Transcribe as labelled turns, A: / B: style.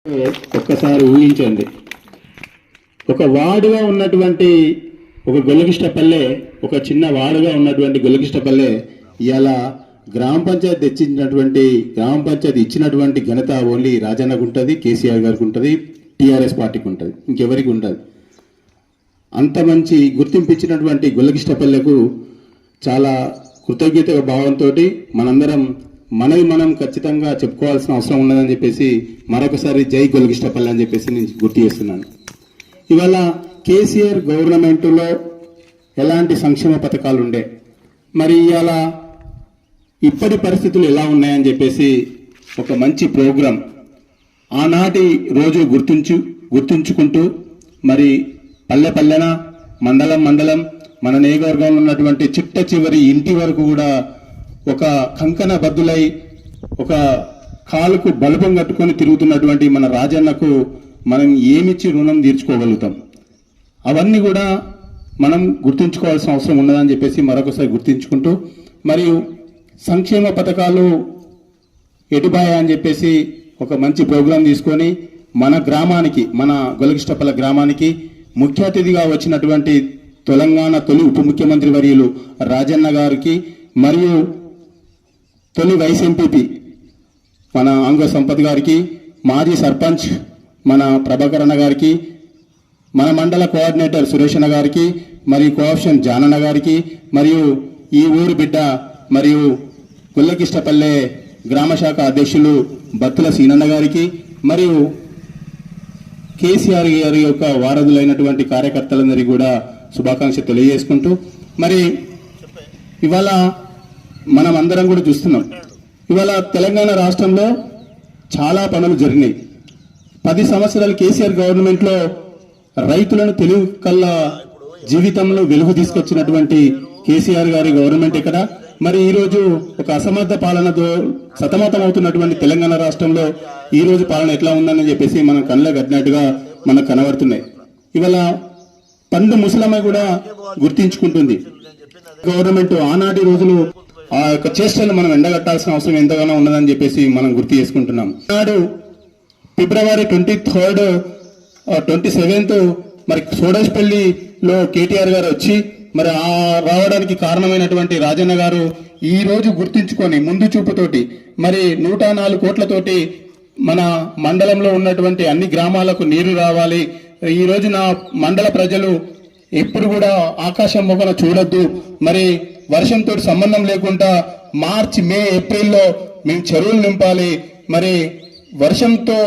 A: ఒక్కసారి ఊహించండి, ఒక వార్డుగా ఉన్నటువంటి ఒక గొల్లకిష్టపల్లె, ఒక చిన్న వార్డుగా ఉన్నటువంటి గొల్లకిష్టపల్లె ఇవాళ గ్రామ పంచాయతీ గ్రామ పంచాయతీ ఇచ్చినటువంటి ఘనత ఓన్లీ రాజన్నకు ఉంటుంది, కేసీఆర్ గారికి ఉంటుంది, టీఆర్ఎస్ పార్టీకి ఉంటుంది, ఇంకెవరికి ఉండదు. అంత మంచి గుర్తింపు ఇచ్చినటువంటి గొల్లకిష్టపల్లెకు చాలా కృతజ్ఞత భావంతో మనందరం మనం ఖచ్చితంగా చెప్పుకోవాల్సిన అవసరం ఉన్నదని చెప్పేసి మరొకసారి జై గొల్లకిష్టపల్లె అని చెప్పేసి నేను గుర్తు చేస్తున్నాను. ఇవాళ కేసీఆర్ గవర్నమెంట్లో ఎలాంటి సంక్షేమ పథకాలు ఉండే, మరి ఇవాళ ఇప్పటి పరిస్థితులు ఎలా ఉన్నాయని చెప్పేసి ఒక మంచి ప్రోగ్రాం ఆనాటి రోజు గుర్తుంచుకుంటూ మరి పల్లె పల్లెన మండలం మన నియోజకవర్గంలో ఉన్నటువంటి చిట్ట చివరి ఇంటి వరకు కూడా ఒక కంకణ బద్దులై ఒక కాలుకు బలపం కట్టుకొని తిరుగుతున్నటువంటి మన రాజన్నకు మనం ఏమిచ్చి రుణం తీర్చుకోగలుగుతాం, అవన్నీ కూడా మనం గుర్తుంచుకోవాల్సిన అవసరం ఉన్నదని చెప్పేసి మరొకసారి గుర్తుంచుకుంటూ, మరియు సంక్షేమ పథకాలు ఎటుబాయా అని చెప్పేసి ఒక మంచి ప్రోగ్రాం తీసుకొని మన గ్రామానికి, మన గొల్లకిష్టపల్లె గ్రామానికి ముఖ్య అతిథిగా వచ్చినటువంటి తెలంగాణ తొలి ఉప ముఖ్యమంత్రి వర్యులు రాజన్న గారికి, మరియు తొలి వైస్ ఎంపీపీ మన అంగ సంపత్ గారికి, మాజీ సర్పంచ్ మన ప్రభాకరణ గారికి, మన మండల కోఆర్డినేటర్ సురేషణ గారికి, మరియు కోఆప్షన్ జానన్న గారికి, మరియు ఈ ఊరు బిడ్డ మరియు గొల్లకిష్టపల్లె గ్రామశాఖ అధ్యక్షులు బత్తుల సీనన్న గారికి, మరియు కేసీఆర్ గారి యొక్క వారధులైనటువంటి కార్యకర్తలందరికీ కూడా శుభాకాంక్షలు తెలియజేసుకుంటూ, మరి ఇవాళ మనం అందరం కూడా చూస్తున్నాం, ఇవాళ తెలంగాణ రాష్ట్రంలో చాలా పనులు జరిగినాయి. 10 సంవత్సరాలు కేసీఆర్ గవర్నమెంట్లో రైతులను తెలుగు కళ్ళ జీవితంలో వెలుగు తీసుకొచ్చినటువంటి కేసీఆర్ గారి గవర్నమెంట్ ఇక్కడ. మరి ఈరోజు ఒక అసమర్థ పాలనతో సతమతమవుతున్నటువంటి తెలంగాణ రాష్ట్రంలో ఈ రోజు పాలన ఎట్లా ఉందని చెప్పేసి మనం కళ్ళకు కట్టినట్టుగా మనకు కనబడుతున్నాయి. ఇవాళ పండు ముసలమ్మ కూడా గుర్తించుకుంటుంది గవర్నమెంట్ ఆనాటి రోజులు ఆ యొక్క చేష్టలు మనం ఎండగట్టాల్సిన అవసరం ఎంతగానో ఉన్నదని చెప్పేసి మనం గుర్తు చేసుకుంటున్నాం. నాడు ఫిబ్రవరి 23rd 27th మరి సోడేశ్పల్లిలో కేటీఆర్ గారు వచ్చి మరి ఆ రావడానికి కారణమైనటువంటి రాజన్న గారు ఈ రోజు గుర్తించుకొని ముందు చూపుతోటి మరి 104 కోట్లతోటి మన మండలంలో ఉన్నటువంటి అన్ని గ్రామాలకు నీరు రావాలి, ఈ రోజు నా మండల ప్రజలు ఎప్పుడు కూడా ఆకాశం మొగన చూడొద్దు, మరి వర్షంతో సంబంధం లేకుండా మార్చి మే ఏప్రిల్లో మేము చెరువులు నింపాలి, మరి వర్షంతో